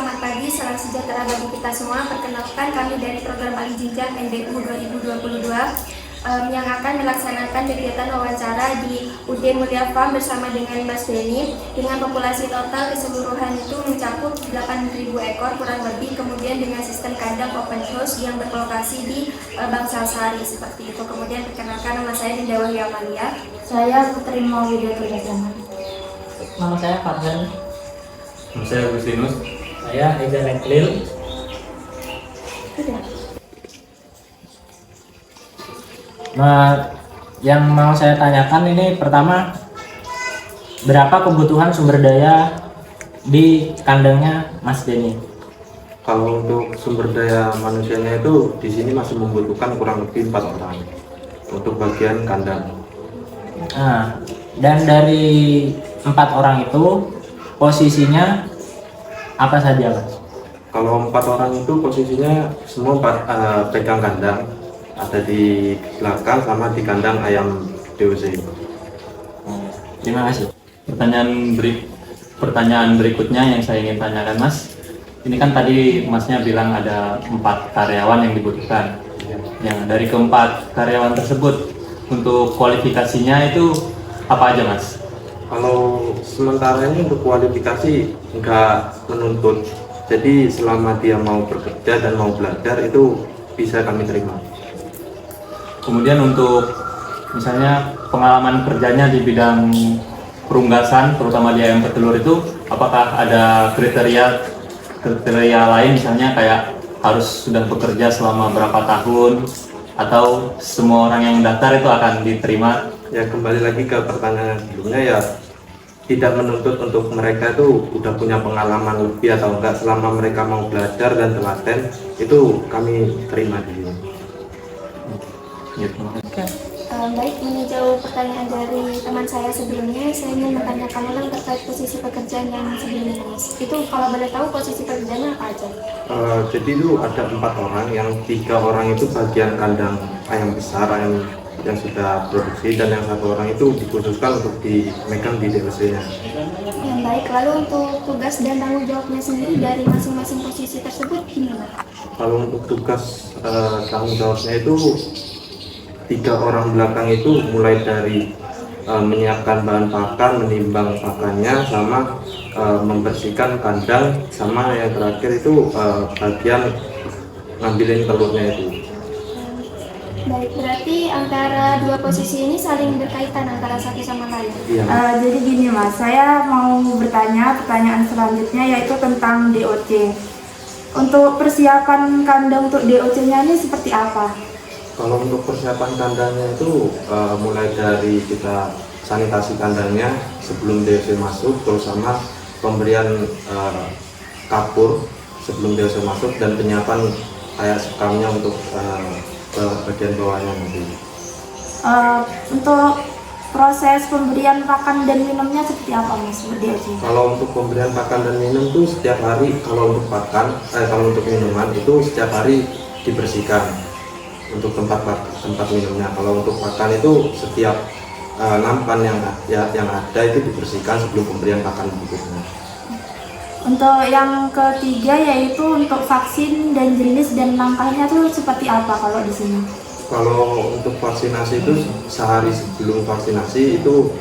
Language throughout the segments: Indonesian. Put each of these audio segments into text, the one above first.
selamat pagi, salam sejahtera bagi kita semua. Perkenalkan kami dari program Alih Jenjang NDU 2022 yang akan melaksanakan kegiatan wawancara di UD Mulia Farm bersama dengan Mas Beni dengan populasi total keseluruhan itu mencakup 8.000 ekor kurang lebih, kemudian dengan sistem kandang open house yang berlokasi di Bangsasari seperti itu. Kemudian perkenalkan, nama saya Dinda Wahyu Amalia. Saya Putri Mauwida Turjana. Nama saya Farhan. Nama saya Agustinus. Saya Eza Neklil. Sudah. Nah, yang mau saya tanyakan ini pertama, berapa kebutuhan sumber daya di kandangnya Mas Denny? Kalau untuk sumber daya manusianya itu di sini masih membutuhkan kurang lebih 4 orang untuk bagian kandang. Nah, dan dari 4 orang itu posisinya apa saja, Mas? Kalau 4 orang itu posisinya semua pegang kandang, ada di belakang sama di kandang ayam DOC. Terima kasih. Pertanyaan berikutnya yang saya ingin tanyakan, Mas. Ini kan tadi Masnya bilang ada 4 karyawan yang dibutuhkan. Yang dari keempat karyawan tersebut untuk kualifikasinya itu apa aja, Mas? Kalau sementara ini untuk kualifikasi nggak menuntut, jadi selama dia mau bekerja dan mau belajar itu bisa kami terima. Kemudian untuk misalnya pengalaman kerjanya di bidang perunggasan, terutama di ayam petelur itu, apakah ada kriteria lain, misalnya kayak harus sudah bekerja selama berapa tahun, atau semua orang yang mendaftar itu akan diterima? Ya, kembali lagi ke pertanyaan sebelumnya, ya tidak menuntut untuk mereka itu udah punya pengalaman lebih atau enggak, selama mereka mau belajar dan telaten itu kami terima di sini. Baik, menjawab pertanyaan dari teman saya sebelumnya, saya ingin bertanyakan ulang terkait posisi pekerjaan yang sebelumnya, Mas. Itu kalau boleh tahu posisi pekerjaannya apa aja? Jadi itu ada 4 orang, yang 3 orang itu bagian kandang ayam besar, ayam yang sudah produksi, dan yang 1 orang itu dikhususkan untuk dimegang di DOC-nya. Yang baik, lalu untuk tugas dan tanggung jawabnya sendiri dari masing-masing posisi tersebut gimana? Kalau untuk tugas tanggung jawabnya itu 3 orang belakang itu mulai dari menyiapkan bahan pakan, menimbang pakannya, sama membersihkan kandang, sama yang terakhir itu bagian ngambilin telurnya itu. Baik, berarti antara dua posisi ini saling berkaitan antara satu sama lain. Iya. Jadi gini Mas, saya mau bertanya pertanyaan selanjutnya yaitu tentang DOC. Untuk persiapan kandang untuk DOC-nya ini seperti apa? Kalau untuk persiapan kandangnya itu mulai dari kita sanitasi kandangnya sebelum DOC masuk, terus sama pemberian kapur sebelum DOC masuk, dan penyiapan kayak sekamnya untuk ke bagian bawahnya nanti. Untuk proses pemberian pakan dan minumnya seperti apa Mas untuk DOC? Kalau untuk pemberian pakan dan minum itu setiap hari, kalau untuk pakan, kalau untuk minuman itu setiap hari dibersihkan untuk tempat minumnya. Kalau untuk pakan itu setiap nampan yang ada itu dibersihkan sebelum pemberian pakan berikutnya. Untuk yang ketiga yaitu untuk vaksin dan jenis dan langkahnya itu seperti apa kalau di sini? Kalau untuk vaksinasi itu sehari sebelum vaksinasi itu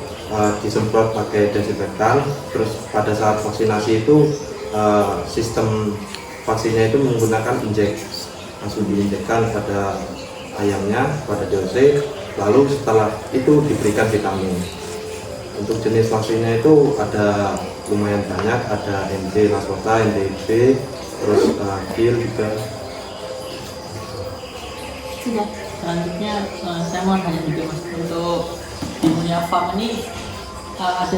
disemprot pakai desinfektan. Terus pada saat vaksinasi itu sistem vaksinnya itu menggunakan langsung diinjekkan pada ayamnya, pada DOC, lalu setelah itu diberikan vitamin. Untuk jenis vaksinnya itu ada lumayan banyak, ada MD Lasota, MDB, terus GIL juga. Sudah. Selanjutnya saya mau tanya juga, Mas, untuk di Mulia Farm ini ada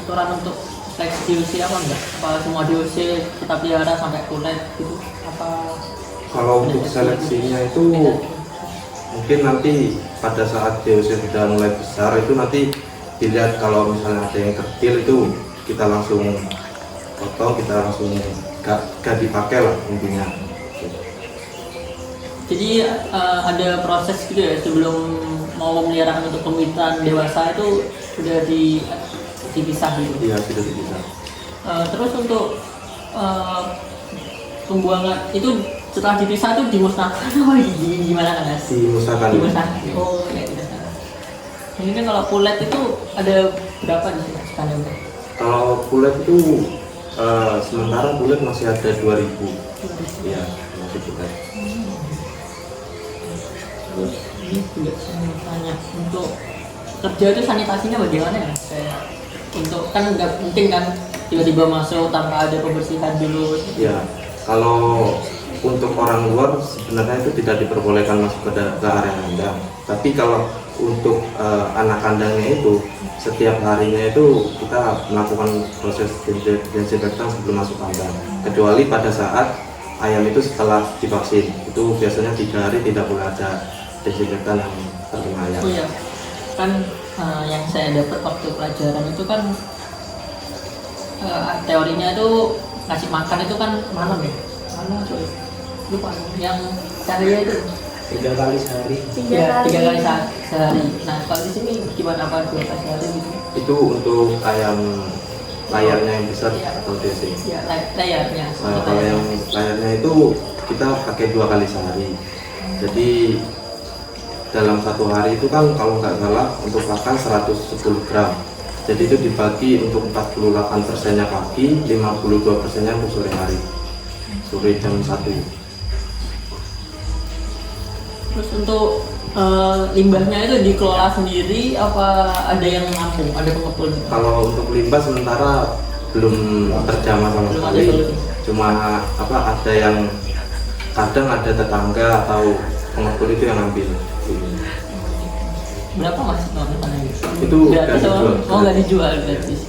aturan untuk seleksi DOC apa enggak? Apa semua DOC kita pelihara sampai kulit gitu? Apa? Kalau untuk seleksinya itu mungkin nanti pada saat DOC sudah mulai besar itu nanti dilihat, kalau misalnya ada yang kecil itu kita langsung potong, kita langsung gak dipakai lah intinya. Jadi ada proses gitu ya sebelum mau memelihara untuk pemilihan dewasa itu sudah dipisah gitu? Iya, sudah dipisah. Terus untuk pembuangan itu setelah dipisah itu dimusnahkan apa gimana kan Mas? Dimusnahkan. Dimusnahkan. Oh ya tidak salah. Ini kan kalau pulet itu ada berapa di sini kandangnya? Kalau pulet itu sementara pulet masih ada 2.000. Iya, masih pulet. Terus ini juga saya mau tanya untuk kerja itu sanitasinya bagaimana ya? Untuk kan nggak mungkin kan tiba-tiba masuk tanpa ada pembersihan dulu. Ya, kalau untuk orang luar sebenarnya itu tidak diperbolehkan masuk ke area kandang. Tapi kalau untuk anak kandangnya itu setiap harinya itu kita melakukan proses desinfektan sebelum masuk kandang. Kecuali pada saat ayam itu setelah divaksin, itu biasanya 3 hari tidak boleh ada desinfektan yang terkena ayam. Oh iya, kan yang saya dapat waktu pelajaran itu kan teorinya itu ngasih makan itu kan malam ya, malam coy. Lupa yang caranya itu 3 kali sehari. tiga kali sehari. Nah kalau di sini gimana, apa 2 kali sehari gitu? Itu untuk ayam layarnya yang besar atau DC. Ya layarnya. Kalau yang layarnya itu kita pakai 2 kali sehari. Jadi dalam 1 hari itu kan kalau nggak salah untuk pakan 110 gram. Jadi itu dibagi untuk 48%-nya pagi, 52%-nya untuk sore hari. Sore jam 1. Terus untuk limbahnya itu dikelola sendiri apa ada yang menampung, ada pengepul? Kalau untuk limbah sementara belum terjamah sama Belum ada sekali. solusi. Cuma ada yang kadang ada tetangga atau pengepul itu yang ambil. Berapa Mas nominalnya? Itu nggak gratis apa? dijual. Oh nggak dijual, gratis.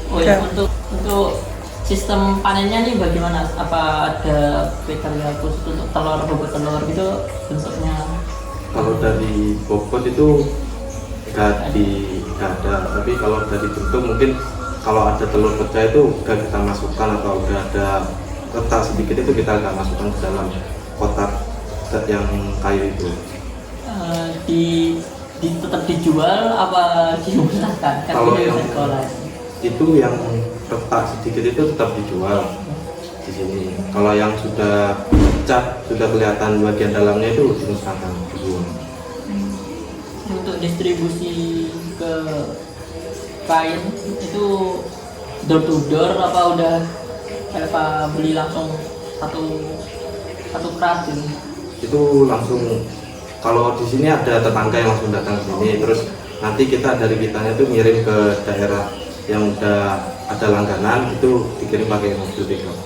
Oh ya, untuk sistem panennya nih bagaimana? Apa ada kriteria khusus untuk telur, bobot telur gitu bentuknya? Kalau dari bobot itu nggak ada, tapi kalau dari bentuk mungkin kalau ada telur pecah itu udah kita masukkan atau udah ada retak sedikit itu kita agak masukkan ke dalam kotak yang kayu itu. Tetap dijual apa dimusnahkan? Kan Kalau tidak yang bisa dikelola. itu yang retak sedikit itu tetap dijual di sini. Kalau yang sudah pecah, sudah kelihatan bagian dalamnya itu dimusnahkan, dibuang. Untuk distribusi ke klien itu door to door apa udah apa beli langsung satu kerat gitu? Itu langsung, kalau di sini ada tetangga yang langsung datang ke sini, terus nanti kita dari kitanya itu ngirim ke daerah yang udah ada langganan, itu dikirim pakai mobil pickup.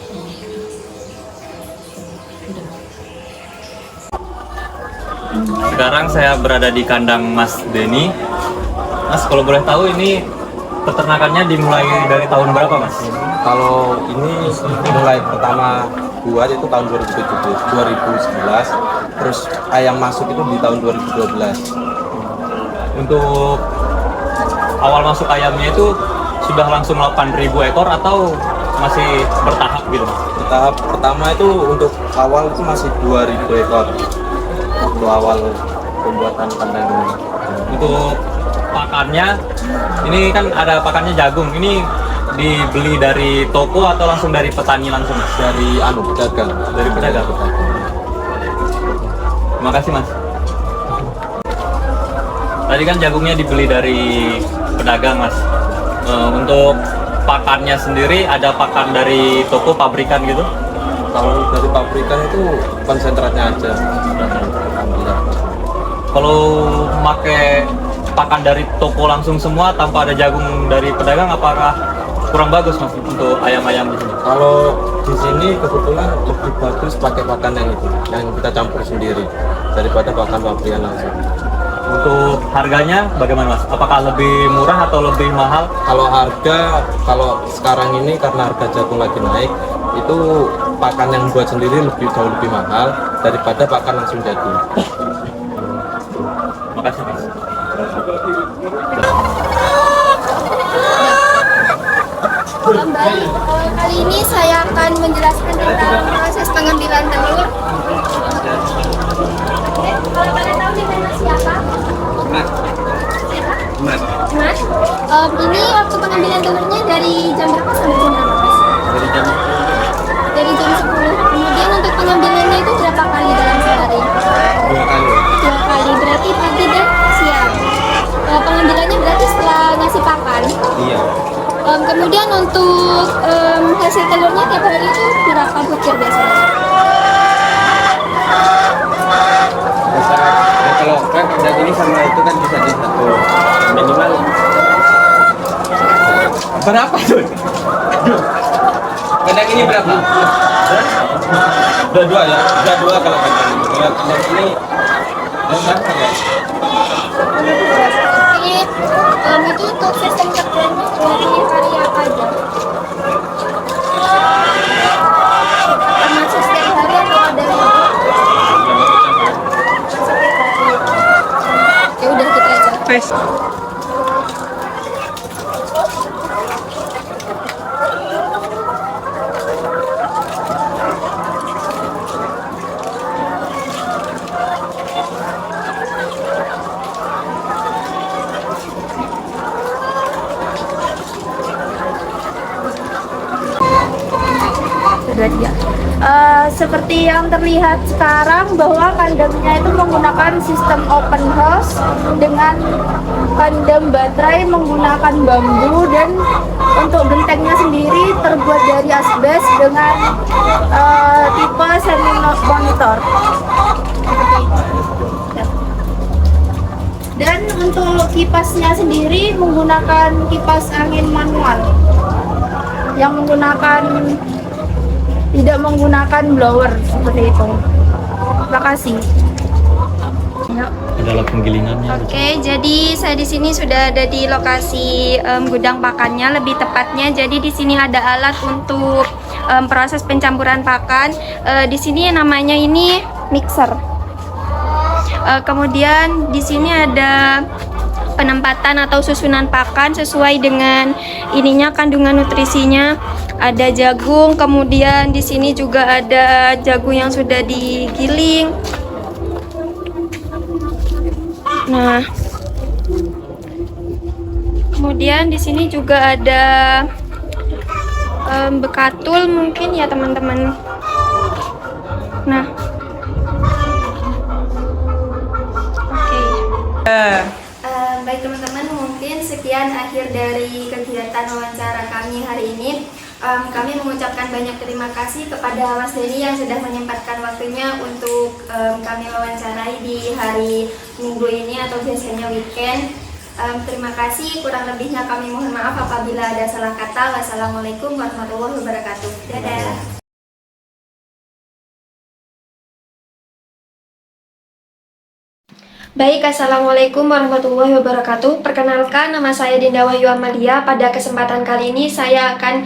Sekarang saya berada di kandang Mas Denny. Mas, kalau boleh tahu ini peternakannya dimulai dari tahun berapa, Mas? Kalau ini mulai pertama buat itu tahun 2011, terus ayam masuk itu di tahun 2012. Untuk awal masuk ayamnya itu sudah langsung 8.000 ekor atau masih bertahap gitu, Mas? Tahap pertama itu untuk awal itu masih 2.000 ekor waktu awal pembuatan kandang ini. Untuk pakannya, ini kan ada pakannya jagung. Ini dibeli dari toko atau langsung dari petani langsung? Dari pedagang. Dari pedagang. Terima kasih, Mas. Tadi kan jagungnya dibeli dari pedagang, Mas. Untuk pakannya sendiri ada pakan dari toko pabrikan gitu? Kalau dari pabrikan itu konsentratnya aja. Alhamdulillah. Kalau pakai pakan dari toko langsung semua tanpa ada jagung dari pedagang, apakah kurang bagus, Mas, untuk ayam-ayam di sini? Kalau di sini kebetulan lebih bagus pakai pakan yang itu, yang kita campur sendiri daripada pakan pabrikan langsung. Untuk harganya bagaimana, Mas? Apakah lebih murah atau lebih mahal? Kalau harga, kalau sekarang ini karena harga jagung lagi naik, itu pakan yang buat sendiri jauh lebih mahal daripada pakan langsung jadi. Terima kasih, Mas. Baik, kali ini saya akan menjelaskan tentang proses pengambilan telur. Kalau kalian tahu ini nama siapa? Mas. Mas. Ini waktu pengambilan telurnya dari jam berapa sampai jam berapa, Mas? Dari jam Dari jam 10. Kemudian untuk pengambilannya itu berapa kali dalam sehari? 2 kali. 2 kali, berarti pagi dan siang. Pengambilannya berarti setelah ngasih pakan. Iya. Kemudian untuk hasil telurnya tiap hari itu berapa butir biasanya? Bisa, ya kalau kan kandang ini sama itu kan bisa di satu minimal berapa tuh? Kandang ini berapa? Udah 2 ya, udah 2 kalau kandang ini. Kalau kandang ini berapa ya? Jadi itu untuk sistem kerjanya dari hari apa aja? Termasuk setiap hari atau ada ya udah kita aja. Sudah dia. Seperti yang terlihat sekarang bahwa kandangnya itu menggunakan sistem open house dengan kandang baterai menggunakan bambu, dan untuk gentengnya sendiri terbuat dari asbes dengan tipe semi monitor. Dan untuk kipasnya sendiri menggunakan kipas angin manual yang tidak menggunakan blower seperti itu. Terima kasih. Ada alat penggilingannya. Oke, jadi saya di sini sudah ada di lokasi gudang pakannya, lebih tepatnya. Jadi di sini ada alat untuk proses pencampuran pakan. Di sini namanya ini mixer. Kemudian di sini ada penempatan atau susunan pakan sesuai dengan ininya, kandungan nutrisinya. Ada jagung, kemudian di sini juga ada jagung yang sudah digiling. Nah, kemudian di sini juga ada bekatul mungkin ya teman-teman. Nah, oke. Baik teman-teman, mungkin sekian akhir dari kegiatan wawancara kami hari ini. Kami mengucapkan banyak terima kasih kepada Mas Denny yang sudah menyempatkan waktunya untuk kami wawancarai di hari Minggu ini atau biasanya weekend. Terima kasih, kurang lebihnya kami mohon maaf apabila ada salah kata. Wassalamualaikum warahmatullahi wabarakatuh. Dadah. Baik, Assalamualaikum warahmatullahi wabarakatuh. Perkenalkan, nama saya Dinda Wahyu Amalia. Pada kesempatan kali ini saya akan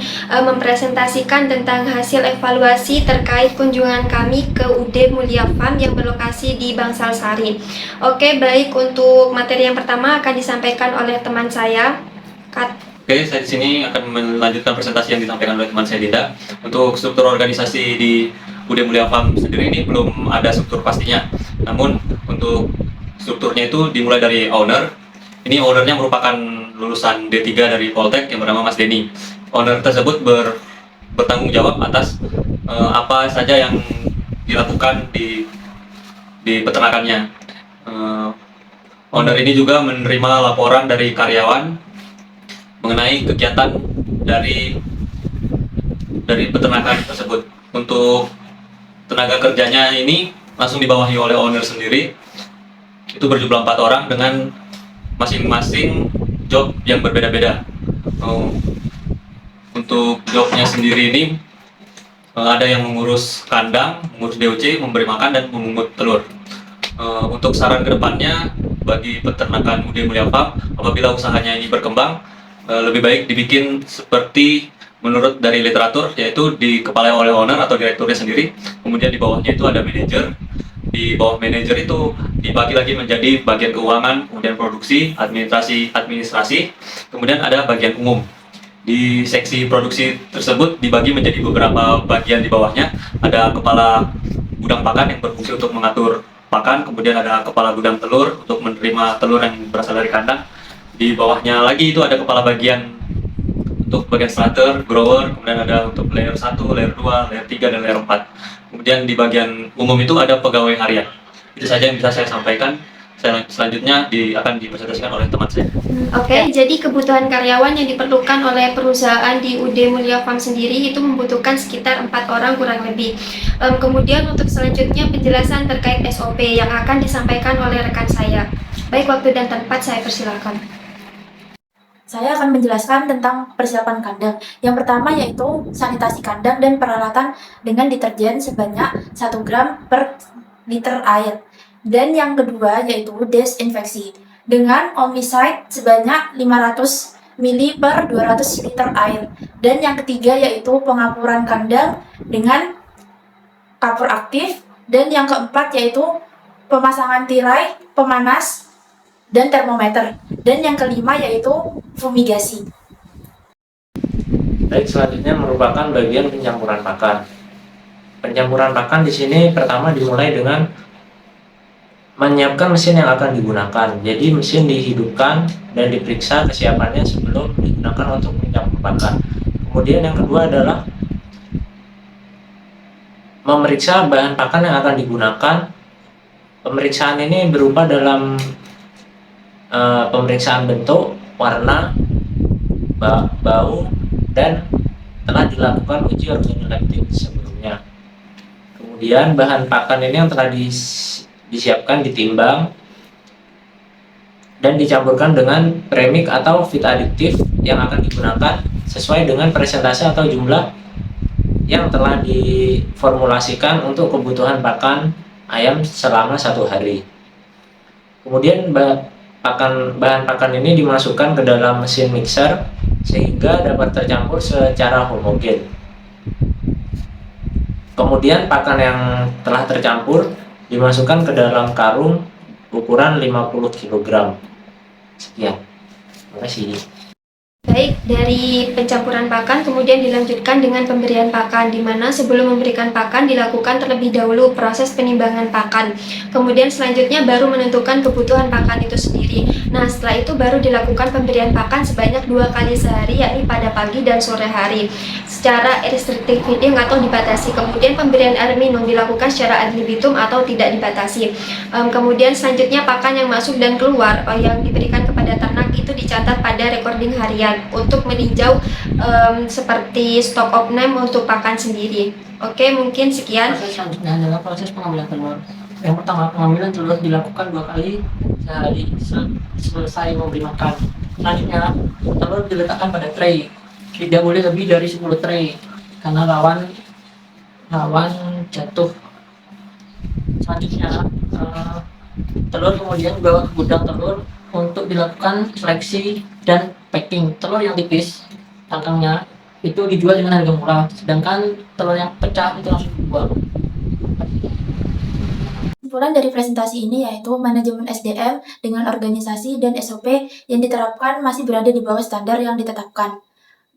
mempresentasikan tentang hasil evaluasi terkait kunjungan kami ke UD Mulia Farm yang berlokasi di Bangsal Sari. Oke, baik, untuk materi yang pertama akan disampaikan oleh teman saya, Oke, saya di sini akan melanjutkan presentasi yang disampaikan oleh teman saya Dinda. Untuk struktur organisasi di UD Mulia Farm sendiri ini belum ada struktur pastinya. Namun untuk strukturnya itu dimulai dari owner. Ini ownernya merupakan lulusan D3 dari Poltek yang bernama Mas Denny. Owner tersebut bertanggung jawab atas apa saja yang dilakukan di peternakannya. Owner ini juga menerima laporan dari karyawan mengenai kegiatan dari peternakan tersebut. Untuk tenaga kerjanya ini langsung dibawahi oleh owner sendiri. Itu berjumlah 4 orang dengan masing-masing job yang berbeda-beda. Untuk jobnya sendiri ini ada yang mengurus kandang, mengurus DOC, memberi makan, dan memungut telur. Untuk saran kedepannya bagi peternakan UD Mulia Farm, apabila usahanya ini berkembang, lebih baik dibikin seperti menurut dari literatur, yaitu dikepalai oleh owner atau direkturnya sendiri. Kemudian di bawahnya itu ada manajer. Di bawah manajer itu dibagi lagi menjadi bagian keuangan, kemudian produksi, administrasi, kemudian ada bagian umum. Di seksi produksi tersebut dibagi menjadi beberapa bagian di bawahnya. Ada kepala gudang pakan yang berfungsi untuk mengatur pakan, kemudian ada kepala gudang telur untuk menerima telur yang berasal dari kandang. Di Di bawahnya lagi itu ada kepala bagian untuk bagian starter, grower, kemudian ada untuk layer 1, layer 2, layer 3, dan layer 4. Kemudian di bagian umum itu ada pegawai harian. Itu saja yang bisa saya sampaikan. Selanjutnya akan dipresentasikan oleh teman saya. Oke, jadi kebutuhan karyawan yang diperlukan oleh perusahaan di UD Mulia Farm sendiri itu membutuhkan sekitar 4 orang kurang lebih. Kemudian untuk selanjutnya penjelasan terkait SOP yang akan disampaikan oleh rekan saya. Baik, waktu dan tempat saya persilakan. Saya akan menjelaskan tentang persiapan kandang. Yang pertama yaitu sanitasi kandang dan peralatan dengan deterjen sebanyak 1 gram per liter air. Dan yang kedua yaitu desinfeksi dengan omicide sebanyak 500 ml per 200 liter air. Dan yang ketiga yaitu pengapuran kandang dengan kapur aktif. Dan yang keempat yaitu pemasangan tirai, pemanas, dan termometer. Dan yang kelima yaitu fumigasi. Baik, selanjutnya merupakan bagian pencampuran pakan. Pencampuran pakan di sini pertama dimulai dengan menyiapkan mesin yang akan digunakan. Jadi mesin dihidupkan dan diperiksa kesiapannya sebelum digunakan untuk mencampur pakan. Kemudian yang kedua adalah memeriksa bahan pakan yang akan digunakan. Pemeriksaan ini berupa dalam pemeriksaan bentuk, warna, bau, dan telah dilakukan uji organoleptik sebelumnya. Kemudian bahan pakan ini yang telah disiapkan ditimbang dan dicampurkan dengan premix atau feed additive yang akan digunakan sesuai dengan presentase atau jumlah yang telah diformulasikan untuk kebutuhan pakan ayam selama 1 hari. Kemudian bahan pakan ini dimasukkan ke dalam mesin mixer sehingga dapat tercampur secara homogen. Kemudian pakan yang telah tercampur dimasukkan ke dalam karung ukuran 50 kg. Sekian. Terima kasih. Baik, dari pencampuran pakan kemudian dilanjutkan dengan pemberian pakan, di mana sebelum memberikan pakan dilakukan terlebih dahulu proses penimbangan pakan. Kemudian selanjutnya baru menentukan kebutuhan pakan itu sendiri. Nah, setelah itu baru dilakukan pemberian pakan sebanyak 2 kali sehari, yakni pada pagi dan sore hari, secara restricted feeding atau dibatasi. Kemudian pemberian air minum dilakukan secara ad libitum atau tidak dibatasi. Kemudian selanjutnya pakan yang masuk dan keluar yang diberikan kepada ternak itu dicatat pada recording harian untuk meninjau seperti stock of name untuk pakan sendiri. Oke, mungkin sekian. Proses selanjutnya adalah proses pengambilan telur. Yang pertama, pengambilan telur dilakukan 2 kali sehari selesai memberi makan. Selanjutnya, telur diletakkan pada tray. Tidak boleh lebih dari 10 tray karena rawan jatuh. Selanjutnya, telur kemudian dibawa ke gudang telur untuk dilakukan seleksi dan packing. Telur yang tipis cangkangnya itu dijual dengan harga murah, sedangkan telur yang pecah itu langsung dibuang. Kesimpulan dari presentasi ini yaitu manajemen SDM dengan organisasi dan SOP yang diterapkan masih berada di bawah standar yang ditetapkan.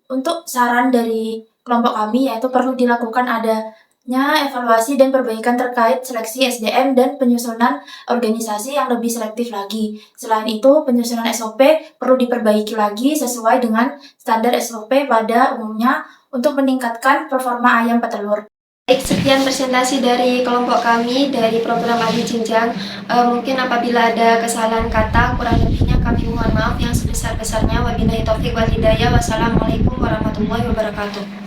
Untuk saran dari kelompok kami yaitu perlu dilakukan adanya evaluasi dan perbaikan terkait seleksi SDM dan penyusunan organisasi yang lebih selektif lagi. Selain itu, penyusunan SOP perlu diperbaiki lagi sesuai dengan standar SOP pada umumnya untuk meningkatkan performa ayam petelur. Baik, sekian presentasi dari kelompok kami dari program Ahli Jenjang. Mungkin apabila ada kesalahan kata, kurang lebihnya kami mohon maaf yang sebesar-besarnya. Wabillahi taufiq wal hidayah. Wassalamualaikum warahmatullahi wabarakatuh.